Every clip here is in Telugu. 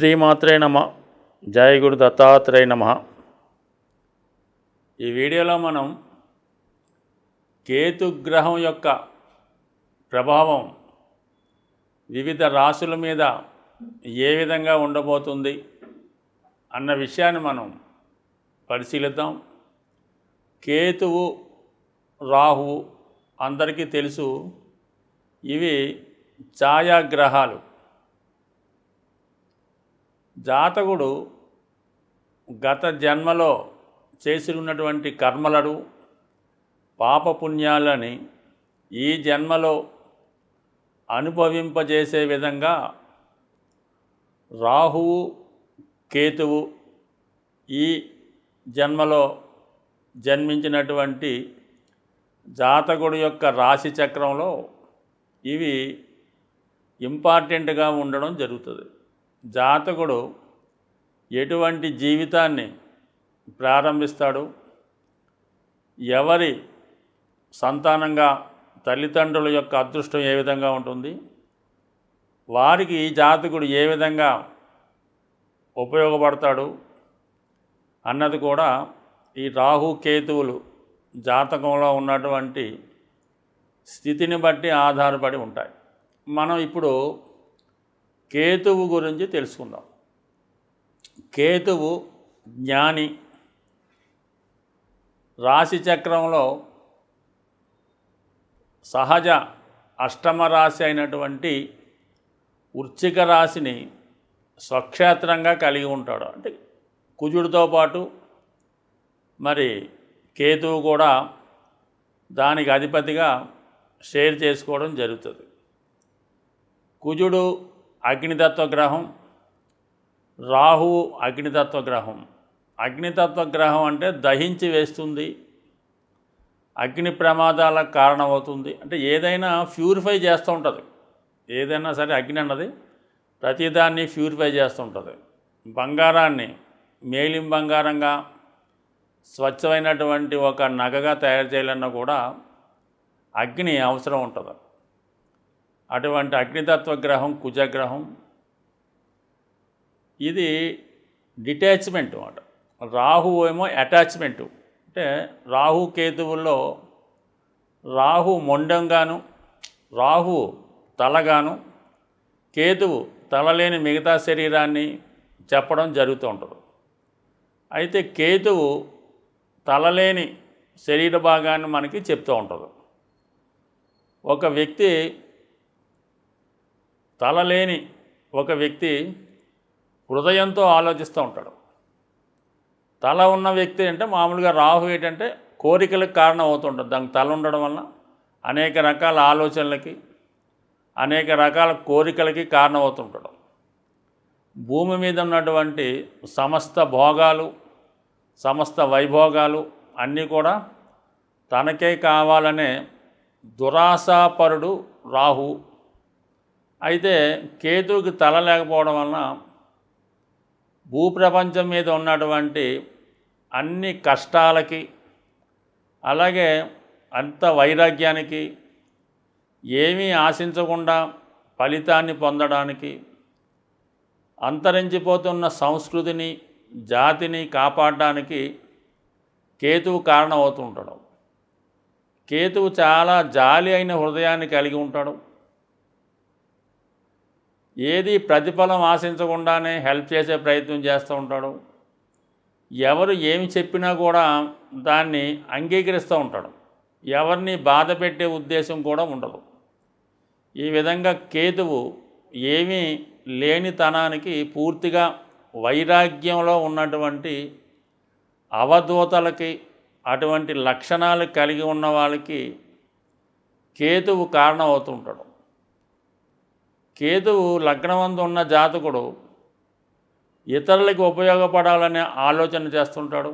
శ్రీమాత్రే నమ. జయ గురు దత్తాత్రేయ నమ. ఈ వీడియోలో మనం కేతుగ్రహం యొక్క ప్రభావం వివిధ రాశుల మీద ఏ విధంగా ఉండబోతుంది అన్న విషయాన్ని మనం పరిశీలిద్దాం. కేతువు, రాహువు అందరికీ తెలుసు. ఇవి ఛాయాగ్రహాలు. జాతకుడు గత జన్మలో చేసి ఉన్నటువంటి కర్మలను, పాపపుణ్యాలని ఈ జన్మలో అనుభవింపజేసే విధంగా రాహువు, కేతువు ఈ జన్మలో జన్మించినటువంటి జాతకుడు యొక్క రాశి చక్రంలో ఇవి ఇంపార్టెంట్గా ఉండడం జరుగుతుంది. జాతకుడు ఎటువంటి జీవితాన్ని ప్రారంభిస్తాడు, ఎవరి సంతానంగా తల్లిదండ్రుల యొక్క అదృష్టం ఏ విధంగా ఉంటుంది, వారికి జాతకుడు ఏ విధంగా ఉపయోగపడతాడు అన్నది కూడా ఈ రాహు కేతువులు జాతకంలో ఉన్నటువంటి స్థితిని బట్టి ఆధారపడి ఉంటాయి. మనం ఇప్పుడు కేతువు గురించి తెలుసుకుందాం. కేతువు జ్ఞాని. రాశి చక్రంలో సహజ అష్టమ రాశి అయినటువంటి వృశ్చిక రాశిని స్వక్షేత్రంగా కలిగి ఉంటాడు. అంటే కుజుడితో పాటు మరి కేతువు కూడా దానికి అధిపతిగా షేర్ చేసుకోవడం జరుగుతుంది. కుజుడు అగ్నితత్వ గ్రహం, రాహువు అగ్నితత్వ గ్రహం. అగ్నితత్వ గ్రహం అంటే దహించి వేస్తుంది, అగ్ని ప్రమాదాలకు కారణమవుతుంది. అంటే ఏదైనా ప్యూరిఫై చేస్తూ ఉంటుంది. ఏదైనా సరే అగ్ని అన్నది ప్రతిదాన్ని ప్యూరిఫై చేస్తూ ఉంటుంది. బంగారాన్ని మేలిం బంగారంగా స్వచ్ఛమైనటువంటి ఒక నగగా తయారు చేయాలన్నా కూడా అగ్ని అవసరం ఉంటుంది. అటువంటి అగ్నితత్వ గ్రహం కుజగ్రహం. ఇది డిటాచ్మెంట్ అన్నమాట. రాహు ఏమో అటాచ్మెంటు. అంటే రాహు కేతువుల్లో రాహు మొండంగాను, రాహు తలగాను, కేతువు తలలేని మిగతా శరీరాన్ని చెప్పడం జరుగుతూ ఉంటుంది. అయితే కేతువు తలలేని శరీర భాగాన్ని మనకి చెప్తూ ఉంటుంది. ఒక వ్యక్తి తలలేని ఒక వ్యక్తి హృదయంతో ఆలోచిస్తూ ఉంటాడు. తల ఉన్న వ్యక్తి అంటే మామూలుగా రాహు ఏంటంటే కోరికలకు కారణం అవుతుంటుంది. దానికి తల ఉండడం వల్ల అనేక రకాల ఆలోచనలకి, అనేక రకాల కోరికలకి కారణం అవుతుంటాడు. భూమి మీద ఉన్నటువంటి సమస్త భోగాలు, సమస్త వైభోగాలు అన్నీ కూడా తనకే కావాలనే దురాశాపరుడు రాహు. అయితే కేతువుకి తల లేకపోవడం వలన భూప్రపంచం మీద ఉన్నటువంటి అన్ని కష్టాలకి, అలాగే అంత వైరాగ్యానికి, ఏమీ ఆశించకుండా ఫలితాన్ని పొందడానికి, అంతరించిపోతున్న సంస్కృతిని, జాతిని కాపాడడానికి కేతువు కారణమవుతుంటాడు. కేతువు చాలా జాలి అయిన హృదయాన్ని కలిగి ఉంటాడు. ఏది ప్రతిఫలం ఆశించకుండానే హెల్ప్ చేసే ప్రయత్నం చేస్తూ ఉంటాడు. ఎవరు ఏమి చెప్పినా కూడా దాన్ని అంగీకరిస్తూ ఉంటాడు. ఎవరిని బాధ పెట్టే ఉద్దేశం కూడా ఉండదు. ఈ విధంగా కేతువు ఏమీ లేనితనానికి పూర్తిగా వైరాగ్యంలో ఉన్నటువంటి అవధూతలకి, అటువంటి లక్షణాలు కలిగి ఉన్న వాళ్ళకి కేతువు కారణం అవుతుంటాడు. కేతువు లగ్నమందు ఉన్న జాతకుడు ఇతరులకు ఉపయోగపడాలనే ఆలోచన చేస్తుంటాడు.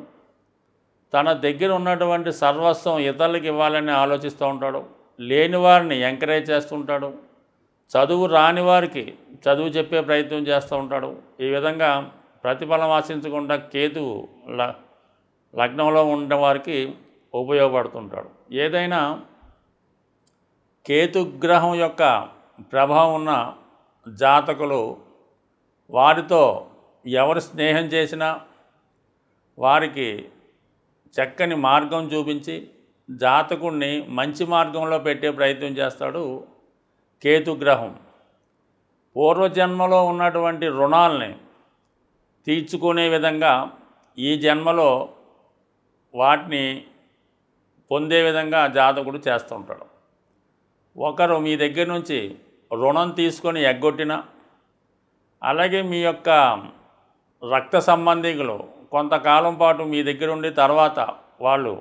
తన దగ్గర ఉన్నటువంటి సర్వస్వం ఇతరులకు ఇవ్వాలని ఆలోచిస్తూ ఉంటాడు. లేని వారిని ఎంకరేజ్ చేస్తుంటాడు. చదువు రాని వారికి చదువు చెప్పే ప్రయత్నం చేస్తూ ఉంటాడు. ఈ విధంగా ప్రతిఫలం ఆశించకుండా కేతువు లగ్నంలో ఉన్న వారికి ఉపయోగపడుతుంటాడు. ఏదైనా కేతుగ్రహం యొక్క ప్రభావం ఉన్న జాతకులు వారితో ఎవరు స్నేహం చేసినా వారికి చక్కని మార్గం చూపించి జాతకుడిని మంచి మార్గంలో పెట్టే ప్రయత్నం చేస్తాడు కేతుగ్రహం. పూర్వజన్మలో ఉన్నటువంటి రుణాలని తీర్చుకునే విధంగా ఈ జన్మలో వాటిని పొందే విధంగా జాతకుడు చేస్తూ ఉంటాడు. ఒకరు మీ దగ్గర నుంచి రుణం తీసుకొని ఎగ్గొట్టినా, అలాగే మీ యొక్క రక్త సంబంధికులు కొంతకాలం పాటు మీ దగ్గర ఉండి తర్వాత వాళ్ళు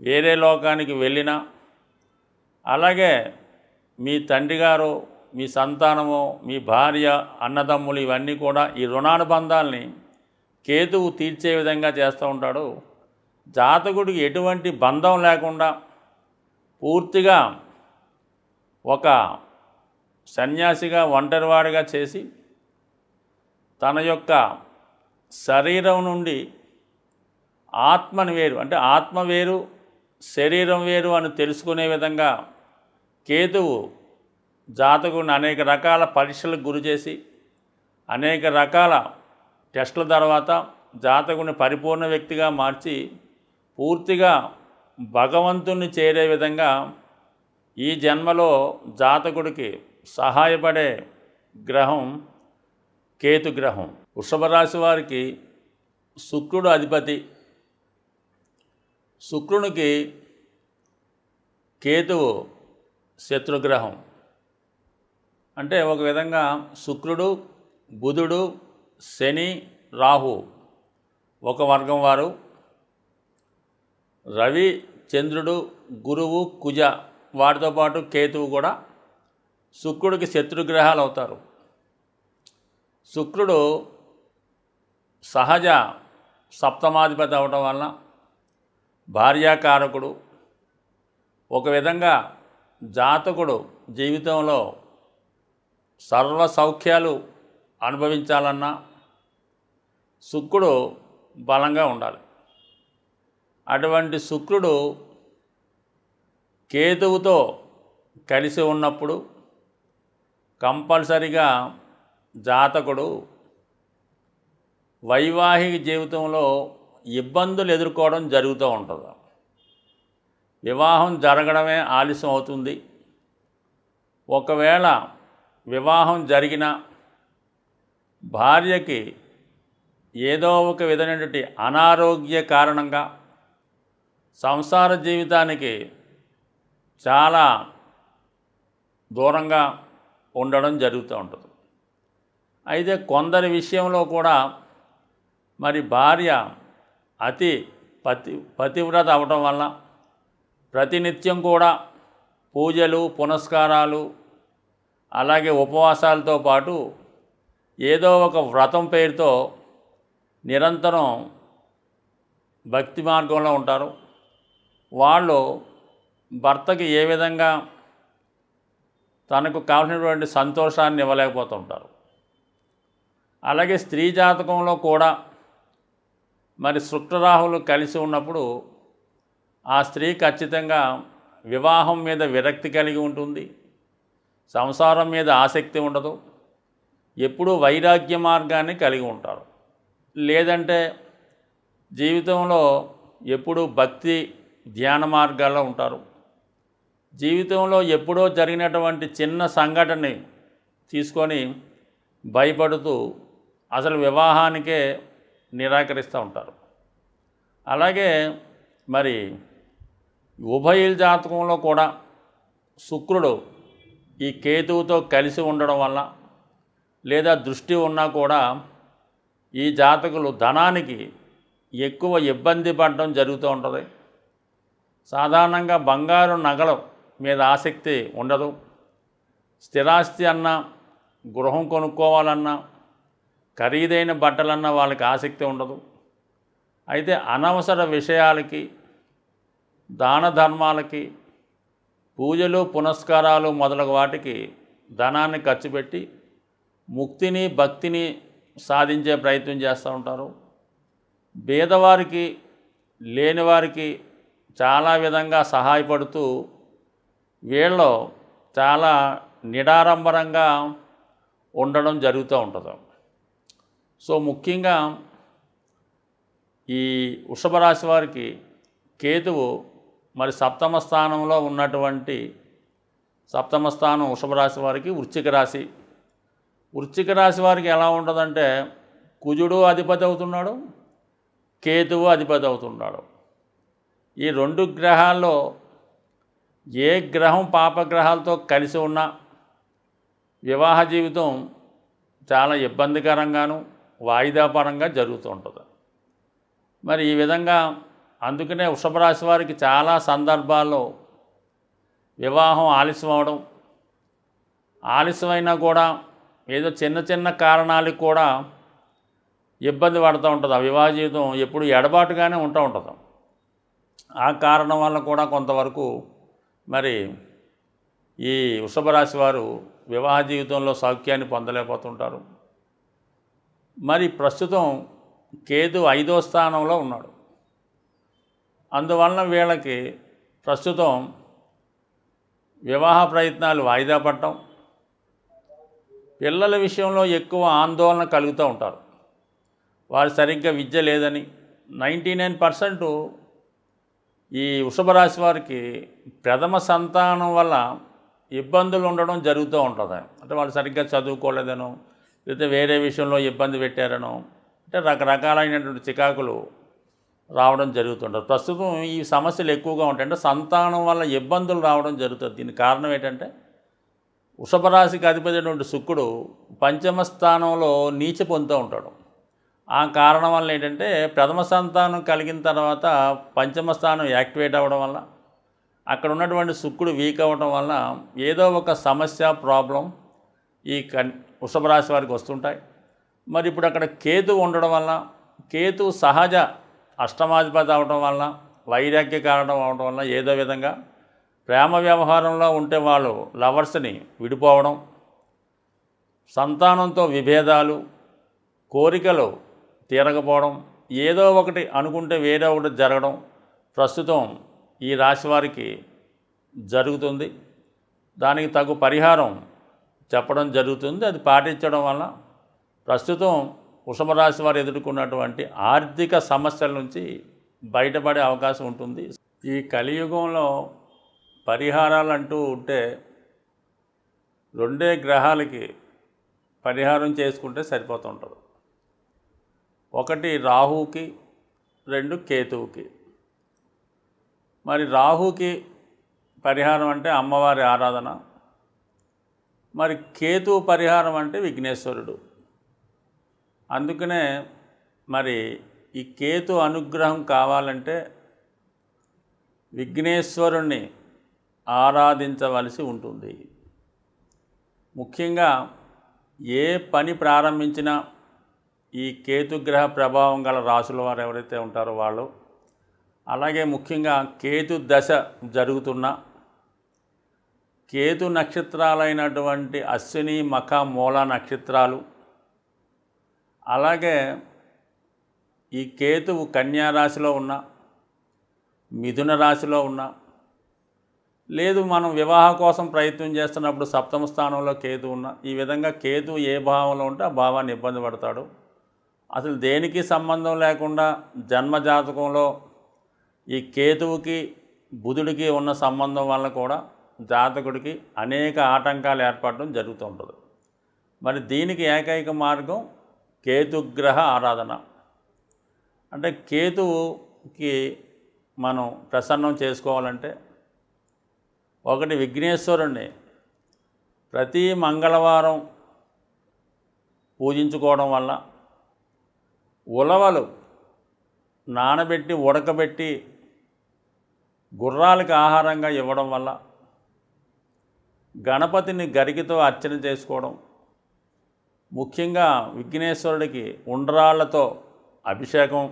వేరే లోకానికి వెళ్ళినా, అలాగే మీ తండ్రి గారు, మీ సంతానము, మీ భార్య, అన్నదమ్ములు ఇవన్నీ కూడా ఈ రుణానుబంధాలని కేతువు తీర్చే విధంగా చేస్తూ ఉంటాడు. జాతకుడికి ఎటువంటి బంధం లేకుండా పూర్తిగా ఒక సన్యాసిగా ఒంటరివాడిగా చేసి తన యొక్క శరీరం నుండి ఆత్మను వేరు, అంటే ఆత్మ వేరు శరీరం వేరు అని తెలుసుకునే విధంగా కేతువు జాతకుడిని అనేక రకాల పరీక్షలకు గురి చేసి అనేక రకాల టెస్టుల తర్వాత జాతకుడిని పరిపూర్ణ వ్యక్తిగా మార్చి పూర్తిగా భగవంతుణ్ణి చేరే విధంగా ఈ జన్మలో జాతకుడికి సహాయపడే గ్రహం కేతుగ్రహం. వృషభ రాశి వారికి శుక్రుడు అధిపతి. శుక్రునికి కేతువు శత్రుగ్రహం. అంటే ఒక విధంగా శుక్రుడు, బుధుడు, శని, రాహు ఒక వర్గం వారు, రవి, చంద్రుడు, గురువు, కుజ వాటితో పాటు కేతువు కూడా శుక్రుడికి శత్రుగ్రహాలు అవుతారు. శుక్రుడు సహజ సప్తమాధిపతి అవడం వలన భార్యాకారకుడు. ఒక విధంగా జాతకుడు జీవితంలో సర్వ సౌఖ్యాలు అనుభవించాలన్నా శుక్రుడు బలంగా ఉండాలి. అటువంటి శుక్రుడు కేతువుతో కలిసి ఉన్నప్పుడు కంపల్సరిగా జాతకుడు వైవాహిక జీవితంలో ఇబ్బందులు ఎదుర్కోవడం జరుగుతూ ఉంటుంది. వివాహం జరగడమే ఆలస్యం అవుతుంది. ఒకవేళ వివాహం జరిగిన భార్యకి ఏదో ఒక విధమైనటువంటి అనారోగ్య కారణంగా సంసార జీవితానికి చాలా దూరంగా ఉండడం జరుగుతూ ఉంటుంది. అయితే కొందరి విషయంలో కూడా మరి భార్య అతి పతివ్రత అవడం వల్ల ప్రతినిత్యం కూడా పూజలు, పునస్కారాలు, అలాగే ఉపవాసాలతో పాటు ఏదో ఒక వ్రతం పేరుతో నిరంతరం భక్తి మార్గంలో ఉంటారు. వాళ్ళు భర్తకి ఏ విధంగా తనకు కావాల్సినటువంటి సంతోషాన్ని ఇవ్వలేకపోతుంటారు. అలాగే స్త్రీ జాతకంలో కూడా మరి శుక్రరాహులు కలిసి ఉన్నప్పుడు ఆ స్త్రీ ఖచ్చితంగా వివాహం మీద విరక్తి కలిగి ఉంటుంది, సంసారం మీద ఆసక్తి ఉండదు, ఎప్పుడూ వైరాగ్య మార్గాన్ని కలిగి ఉంటారు. లేదంటే జీవితంలో ఎప్పుడూ భక్తి ధ్యాన మార్గాల్లో ఉంటారు. జీవితంలో ఎప్పుడో జరిగినటువంటి చిన్న సంఘటనని తీసుకొని భయపడుతూ అసలు వివాహానికే నిరాకరిస్తూ ఉంటారు. అలాగే మరి ఉభయుల జాతకంలో కూడా శుక్రుడు ఈ కేతువుతో కలిసి ఉండడం వల్ల లేదా దృష్టి ఉన్నా కూడా ఈ జాతకులు ధనానికి ఎక్కువ ఇబ్బంది పడడం జరుగుతూ ఉంటుంది. సాధారణంగా బంగారు నగల మీద ఆసక్తి ఉండదు. స్థిరాస్తి అన్నా, గృహం కొనుక్కోవాలన్నా, ఖరీదైన బట్టలన్నా వాళ్ళకి ఆసక్తి ఉండదు. అయితే అనవసర విషయాలకి, దాన ధర్మాలకి, పూజలు, పునస్కారాలు మొదలగు వాటికి ధనాన్ని ఖర్చు పెట్టి ముక్తిని, భక్తిని సాధించే ప్రయత్నం చేస్తూ ఉంటారు. పేదవారికి, లేనివారికి చాలా విధంగా సహాయపడుతూ వీళ్ళు చాలా నిడారంబరంగా ఉండడం జరుగుతూ ఉంటుంది. సో ముఖ్యంగా ఈ వృషభ రాశి వారికి కేతువు మరి సప్తమ స్థానంలో ఉన్నటువంటి సప్తమ స్థానం వృషభ రాశి వారికి వృశ్చిక రాశి వారికి ఎలా ఉంటుందంటే కుజుడు అధిపతి అవుతున్నాడు, కేతువు అధిపతి అవుతున్నాడు. ఈ రెండు గ్రహాల్లో ఏ గ్రహం పాపగ్రహాలతో కలిసి ఉన్నా వివాహ జీవితం చాలా ఇబ్బందికరంగాను వాయిదాపరంగా జరుగుతూ ఉంటుంది. మరి ఈ విధంగా అందుకనే వృషభ రాశి వారికి చాలా సందర్భాల్లో వివాహం ఆలస్యం అవడం, ఆలస్యమైనా కూడా ఏదో చిన్న చిన్న కారణాలకు కూడా ఇబ్బంది పడుతూ ఉంటుంది. ఆ వివాహ జీవితం ఎప్పుడు ఎడబాటుగానే ఉంటుంది. ఆ కారణం వల్ల కూడా కొంతవరకు మరి ఈ వృషభ రాశి వారు వివాహ జీవితంలో సౌఖ్యాన్ని పొందలేకపోతుంటారు. మరి ప్రస్తుతం కేతు 5వ స్థానంలో ఉన్నాడు. అందువలన వీళ్ళకి ప్రస్తుతం వివాహ ప్రయత్నాలు వాయిదా పడటం, పిల్లల విషయంలో ఎక్కువ ఆందోళన కలుగుతూ ఉంటారు. వారు సరిగ్గా విద్య లేదని 99% ఈ వృషభ రాశి వారికి ప్రథమ సంతానం వల్ల ఇబ్బందులు ఉండడం జరుగుతూ ఉంటుంది. అంటే వాళ్ళు సరిగ్గా చదువుకోలేదనో, లేకపోతే వేరే విషయంలో ఇబ్బంది పెట్టారనో, అంటే రకరకాలైనటువంటి చికాకులు రావడం జరుగుతుంటుంది. ప్రస్తుతం ఈ సమస్యలు ఎక్కువగా ఉంటాయి. అంటే సంతానం వల్ల ఇబ్బందులు రావడం జరుగుతుంది. దీనికి కారణం ఏంటంటే వృషభ రాశికి అధిపతి అయినటువంటి శుక్రుడు పంచమ స్థానంలో నీచ పొందుతూ ఉంటాడు. ఆ కారణం వల్ల ఏంటంటే ప్రథమ సంతానం కలిగిన తర్వాత పంచమ స్థానం యాక్టివేట్ అవ్వడం వల్ల, అక్కడ ఉన్నటువంటి శుక్రుడు వీక్ అవ్వడం వల్ల ఏదో ఒక సమస్య ప్రాబ్లం ఈ వృషభ రాశి వారికి వస్తుంటాయి. మరి ఇప్పుడు అక్కడ కేతు ఉండడం వల్ల, కేతు సహజ అష్టమాధిపతి అవడం వల్ల, వైరాగ్య కారణం అవడం వల్ల ఏదో విధంగా ప్రేమ వ్యవహారంలో ఉంటే వాళ్ళు లవర్స్ని విడిపోవడం, సంతానంతో విభేదాలు, కోరికలు తీరకపోవడం, ఏదో ఒకటి అనుకుంటే వేరే ఒకటి జరగడం ప్రస్తుతం ఈ రాశి వారికి జరుగుతుంది. దానికి తగు పరిహారం చెప్పడం జరుగుతుంది. అది పాటించడం వల్ల ప్రస్తుతం వృషభ రాశి వారు ఎదుర్కొన్నటువంటి ఆర్థిక సమస్యల నుంచి బయటపడే అవకాశం ఉంటుంది. ఈ కలియుగంలో పరిహారాలు అంటూ ఉంటే 2 గ్రహాలకి పరిహారం చేసుకుంటే సరిపోతుంటుంది. 1 రాహుకి, 2 కేతువుకి. మరి రాహుకి పరిహారం అంటే అమ్మవారి ఆరాధన, మరి కేతువు పరిహారం అంటే విఘ్నేశ్వరుడు. అందుకనే మరి ఈ కేతు అనుగ్రహం కావాలంటే విఘ్నేశ్వరుణ్ణి ఆరాధించవలసి ఉంటుంది. ముఖ్యంగా ఏ పని ప్రారంభించినా ఈ కేతుగ్రహ ప్రభావం గల రాశుల వారు ఎవరైతే ఉంటారో వాళ్ళు, అలాగే ముఖ్యంగా కేతు దశ జరుగుతున్న కేతు నక్షత్రాలైనటువంటి అశ్విని, మఖ, మూల నక్షత్రాలు, అలాగే ఈ కేతువు కన్యా రాశిలో ఉన్న, మిథున రాశిలో ఉన్న, లేదు మనం వివాహ కోసం ప్రయత్నం చేస్తున్నప్పుడు సప్తమ స్థానంలో కేతు ఉన్న, ఈ విధంగా కేతు ఏ భావంలో ఉంటే ఆ భావాన్ని ఇబ్బంది పడతాడు. అసలు దేనికి సంబంధం లేకుండా జన్మజాతకంలో ఈ కేతువుకి బుధుడికి ఉన్న సంబంధం వల్ల కూడా జాతకుడికి అనేక ఆటంకాలు ఏర్పడడం జరుగుతూ ఉంటుంది. మరి దీనికి ఏకైక మార్గం కేతుగ్రహ ఆరాధన. అంటే కేతువుకి మనం ప్రసన్నం చేసుకోవాలంటే 1 విఘ్నేశ్వరుణ్ణి ప్రతి మంగళవారం పూజించుకోవడం వల్ల, ఉలవలు నానబెట్టి ఉడకబెట్టి గుర్రాలకు ఆహారంగా ఇవ్వడం వల్ల, గణపతిని గరికతో అర్చన చేసుకోవడం, ముఖ్యంగా విఘ్నేశ్వరుడికి ఉండ్రాళ్లతో అభిషేకం,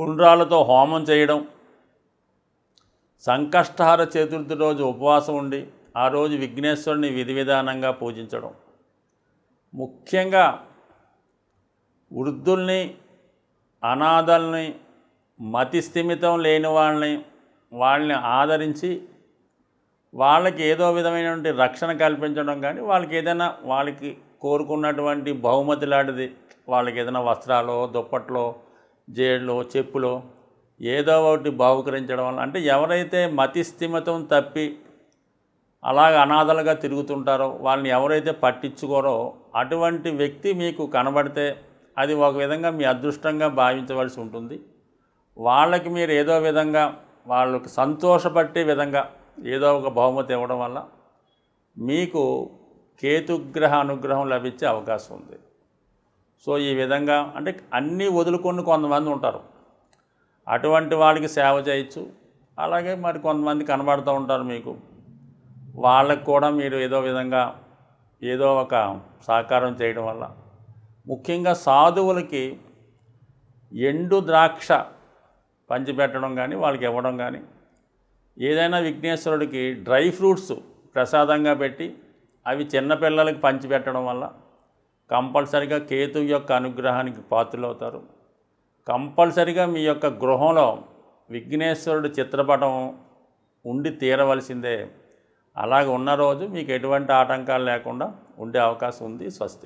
ఉండ్రాళ్లతో హోమం చేయడం, సంకష్టహార చతుర్థి రోజు ఉపవాసం ఉండి ఆ రోజు విఘ్నేశ్వరుని విధి విధానంగా పూజించడం, ముఖ్యంగా వృద్ధుల్ని, అనాథల్ని, మతి స్థిమితం లేని వాళ్ళని ఆదరించి వాళ్ళకి ఏదో విధమైనటువంటి రక్షణ కల్పించడం, కానీ వాళ్ళకి ఏదైనా వాళ్ళకి కోరుకున్నటువంటి బహుమతి లాంటిది, వాళ్ళకి ఏదైనా వస్త్రాలు, దుప్పట్లో, జేళ్ళు, చెప్పులు ఏదో ఒకటి బహుకరించడం వల్ల, అంటే ఎవరైతే మతి స్థిమితం తప్పి అలాగ అనాథలుగా తిరుగుతుంటారో, వాళ్ళని ఎవరైతే పట్టించుకోరో అటువంటి వ్యక్తి మీకు కనబడితే అది ఒక విధంగా మీ అదృష్టంగా భావించవలసి ఉంటుంది. వాళ్ళకి మీరు ఏదో విధంగా వాళ్ళకి సంతోషపట్టే విధంగా ఏదో ఒక బహుమతి ఇవ్వడం వల్ల మీకు కేతుగ్రహ అనుగ్రహం లభించే అవకాశం ఉంది. సో ఈ విధంగా అంటే అన్నీ వదులుకొని కొంతమంది ఉంటారు, అటువంటి వాడికి సేవ చేయొచ్చు. అలాగే మరి కొంతమంది కనబడుతూ ఉంటారు మీకు, వాళ్ళకు కూడా మీరు ఏదో విధంగా ఏదో ఒక సహకారం చేయడం వల్ల, ముఖ్యంగా సాధువులకి ఎండు ద్రాక్ష పంచిపెట్టడం కానీ, వాళ్ళకి ఇవ్వడం కానీ, ఏదైనా విఘ్నేశ్వరుడికి డ్రై ఫ్రూట్స్ ప్రసాదంగా పెట్టి అవి చిన్నపిల్లలకి పంచిపెట్టడం వల్ల కంపల్సరిగా కేతువు యొక్క అనుగ్రహానికి పాత్రలవుతారు. కంపల్సరిగా మీ యొక్క గృహంలో విఘ్నేశ్వరుడి చిత్రపటం ఉండి తీరవలసిందే. అలాగ ఉన్న రోజు మీకు ఎటువంటి ఆటంకాలు లేకుండా ఉండే అవకాశం ఉంది. స్వస్తి.